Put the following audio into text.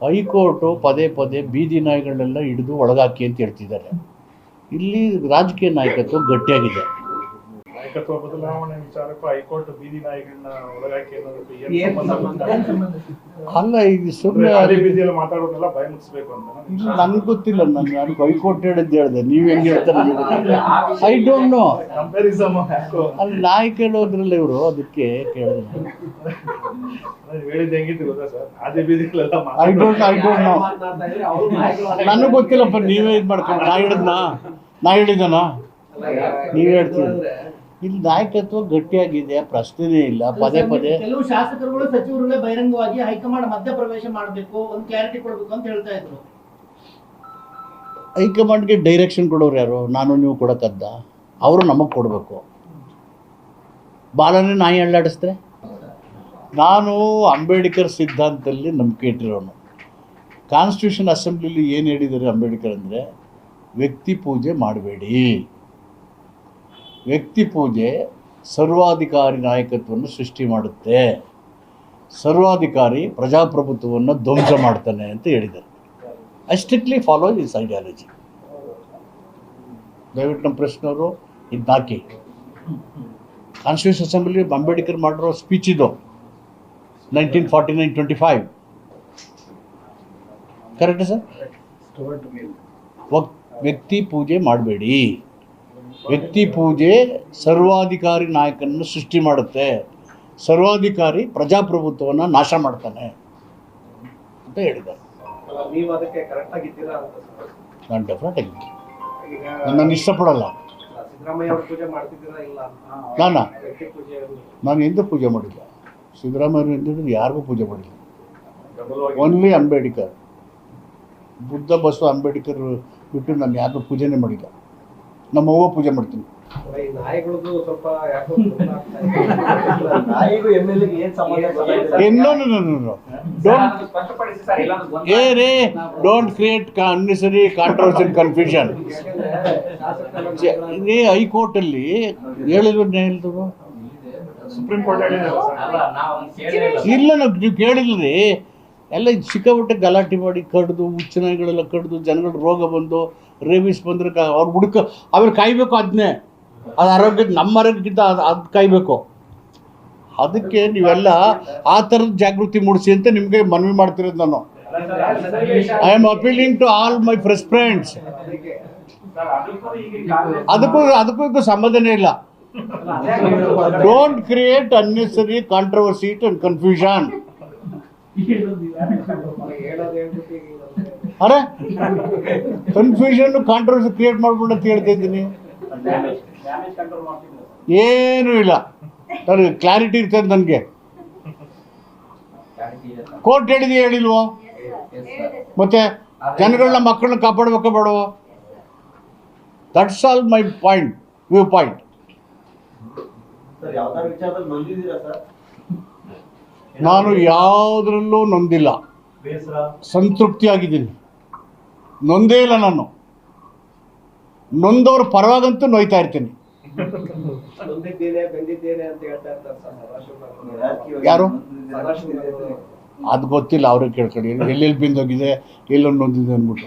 High court ಪದೇ ಪದೇ ಬೀದಿ ನಾಯಿಗಳನ್ನೆಲ್ಲ ಹಿಡಿದು ಒಳಗಾಕಿ ಅಂತ ಹೇಳ್ತಿದ್ದಾರೆ. ಇಲ್ಲಿ ರಾಜಕೀಯ ನಾಯಕತ್ವ ಗಟ್ಟಿಯಾಗಿದೆ. ನಾಯಕತ್ವ ಬದಲಾವಣೆ ವಿಚಾರಕ್ಕೂ ಹೈಕೋರ್ಟ್ ಬೀದಿ ನಾಯಿಗಳನ್ನ ಒಳಗಾಕಿ ಅಲ್ಲ, ಈಗ ಸುಮ್ಮನೆ ಬೀದಿಯಲ್ಲಿ ಮಾತಾಡೋದೆಲ್ಲ ಭಯ ಮುಗಿಸ್ಬೇಕು ಅಂತ ನನಗೆ ಗೊತ್ತಿಲ್ಲ. ನನಗೆ ಹೈಕೋರ್ಟ್ ಹೇಳಿದೆ, ನೀವು ಹೆಂಗೆ ಹೇಳ್ತಾರೆ ಐ ಡೋಂಟ್ ನೋ. ಅಲ್ಲಿ ನಾಯಿ ಕೇಳೋದ್ರಲ್ಲ ಇವರು, ಅದಕ್ಕೆ ಕೇಳಿದೆ. ಹೇಳಿದ್ದು ಹೆಂಗಿತ್ತು ಗೊತ್ತಾ ಸರ್, ಅದೇ ಬೀದಿಗಳೆಲ್ಲ ಐ ಡೋಂಟ್ ನೋ. ನನಗೆ ಗೊತ್ತಿಲ್ಲಪ್ಪ, ನೀವೇ ಇದು ಮಾಡ್ಕೊಂಡು ನಾ ಹೇಳಿದನ ನೀವು ಹೇಳ್ತೀವಿ. ಇಲ್ಲಿ ನಾಯಕತ್ವ ಗಟ್ಟಿಯಾಗಿದೆ, ಪ್ರಶ್ನೆನೇ ಇಲ್ಲ. ಪದೇ ಪದೇ ಕೆಲವು ಶಾಸಕರುಗಳು ಸಚಿವರುಗಳೇ ಬಹಿರಂಗವಾಗಿ ಹೈಕಮಾಂಡ್ ಮಧ್ಯಪ್ರವೇಶ ಮಾಡಬೇಕು, ಒಂದು ಕ್ಲಾರಿಟಿ ಕೊಡಬೇಕು ಅಂತ ಹೇಳ್ತಾ ಇದ್ರು. ಹೈಕಮಾಂಡ್ಗೆ ಡೈರೆಕ್ಷನ್ ಕೊಡೋರು ಯಾರು? ನಾನು ನೀವು ಕೊಡೋಕ್ಕದ್ದ? ಅವರು ನಮಗೆ ಕೊಡಬೇಕು. ಬಾಲನೇ ನಾಯಿ ಅಳ್ಳಾಡಿಸಿದ್ರೆ? ನಾನು ಅಂಬೇಡ್ಕರ್ ಸಿದ್ಧಾಂತದಲ್ಲಿ ನಂಬಿಕೆ ಇಟ್ಟಿರೋನು. ಕಾನ್ಸ್ಟಿಟ್ಯೂಷನ್ ಅಸೆಂಬ್ಲಿಲಿ ಏನು ಹೇಳಿದ್ದಾರೆ ಅಂಬೇಡ್ಕರ್ ಅಂದರೆ, ವ್ಯಕ್ತಿ ಪೂಜೆ ಮಾಡಬೇಡಿ. ವ್ಯಕ್ತಿ ಪೂಜೆ ಸರ್ವಾಧಿಕಾರಿ ನಾಯಕತ್ವವನ್ನು ಸೃಷ್ಟಿ ಮಾಡುತ್ತೆ, ಸರ್ವಾಧಿಕಾರಿ ಪ್ರಜಾಪ್ರಭುತ್ವವನ್ನು ಧ್ವಂಸ ಮಾಡ್ತಾನೆ ಅಂತ ಹೇಳಿದ್ದಾರೆ. I strictly follow this ideology. ದಯವಿಟ್ಟು ನಮ್ಮ ಪ್ರಶ್ನವರು ಇದು ಹಾಕಿ. ಕಾನ್ಸ್ಟಿಟ್ಯೂಷನ್ ಅಸೆಂಬ್ಲಿ ಅಂಬೇಡ್ಕರ್ ಮಾಡಿರೋ ಸ್ಪೀಚ್ ಇದು 1949-25 ಕರೆಕ್ಟಾ ಸರ್? ವ್ಯಕ್ತಿ ಪೂಜೆ ಮಾಡಬೇಡಿ. ವ್ಯಕ್ತಿ ಪೂಜೆ ಸರ್ವಾಧಿಕಾರಿ ನಾಯಕನನ್ನು ಸೃಷ್ಟಿ ಮಾಡುತ್ತೆ, ಸರ್ವಾಧಿಕಾರಿ ಪ್ರಜಾಪ್ರಭುತ್ವವನ್ನು ನಾಶ ಮಾಡ್ತಾನೆ ಅಂತ ಹೇಳಿದ್ದಾರೆ. ನಾನು ಡೆಫಿನೆಟ್ ಆಗಿದ್ದೀನಿ. ನಾನು ಇಷ್ಟಪಡಲ್ಲ. ನಾನು ಎಂದೂ ಪೂಜೆ ಮಾಡಿಲ್ಲ. ಸಿದ್ದರಾಮಯ್ಯ ಎಂದಿದ್ರು ಯಾರಿಗೂ ಪೂಜೆ ಮಾಡಿಲ್ಲ. ಓನ್ಲಿ ಅಂಬೇಡ್ಕರ್, ಬುದ್ಧ, ಬಸವ, ಅಂಬೇಡ್ಕರ್ ಬಿಟ್ಟು ನಾನು ಯಾರಿಗೂ ಪೂಜೆನೇ ಮಾಡಿಲ್ಲ. ನಮ್ಮ ಅವ್ವ ಪೂಜೆ ಮಾಡ್ತೀನಿ. Don't create unnecessary controversy and confusion. High court ಅಲ್ಲಿ ಹೇಳಿದ್ರು, ಸುಪ್ರೀಂ ಕೋರ್ಟ್ ಇಲ್ಲ ನೀವು ಕೇಳಿದ್ರಿ. ಎಲ್ಲ ಸಿಕ್ಕಾಬಿಟ್ಟೆ ಗಲಾಟೆ ಮಾಡಿ ಕಡ್ದು, ಹುಚ್ಚನಾಯಿಗಳೆಲ್ಲ ಕಡ್ದು, ಜನಗಳು ರೋಗ ಬಂದು, ರೇಬಿಸ್ ಬಂದ್ರೆ ಅವ್ರು ಅವ್ರು ಕಾಯಬೇಕು. ಅದನ್ನೇ ಅದು ಆರೋಗ್ಯ, ನಮ್ಮ ಆರೋಗ್ಯಕ್ಕಿಂತ ಅದು ಕಾಯಬೇಕು. ಅದಕ್ಕೆ ನೀವೆಲ್ಲ ಆ ಥರದ ಜಾಗೃತಿ ಮೂಡಿಸಿ ಅಂತ ನಿಮಗೆ ಮನವಿ ಮಾಡ್ತಿರೋದು ನಾನು. I am appealing to all my friends. ಅದಕ್ಕೂ ಸಂಬಂಧನೇ ಇಲ್ಲ. Don't create unnecessary controversy and confusion. ಅರೆ ಕನ್ಫ್ಯೂಷನ್ ಕಾಂಟ್ರವರ್ಸಿ ಕ್ರಿಯೇಟ್ ಮಾಡ್ಕೊಂಡು ಅಂತ ಹೇಳ್ತಾ ಇದ್ದೀನಿ. ಏನೂ ಇಲ್ಲ, ನನಗೆ ಕ್ಲಾರಿಟಿ ಇರ್ತದೆ. ನನಗೆ ಕೋರ್ಟ್ ಹೇಳಿಲ್ವೋ? ಮತ್ತೆ ಜನಗಳನ್ನ, ಮಕ್ಕಳನ್ನ ಕಾಪಾಡಬೇಕೋ ಬೇಡವೋ? That's all my point, view point. ನಾನು ಯಾವುದರಲ್ಲೂ ನೊಂದಿಲ್ಲ, ಸಂತೃಪ್ತಿಯಾಗಿದ್ದೀನಿ. ನೊಂದೇ ಇಲ್ಲ. ನಾನು ನೊಂದವ್ರ ಪರವಾಗಂತೂ ನೋಯ್ತಾ ಇರ್ತೀನಿ. ಯಾರು? ಅದು ಗೊತ್ತಿಲ್ಲ, ಅವ್ರಿಗೆ ಕೇಳ್ಕೊಳ್ಳಿ. ಎಲ್ಲೆಲ್ಲಿ ಬಿಂದೋಗಿದೆ, ಎಲ್ಲೊಂದು ನೊಂದಿದೆ ಅಂದ್ಬಿಟ್ಟು.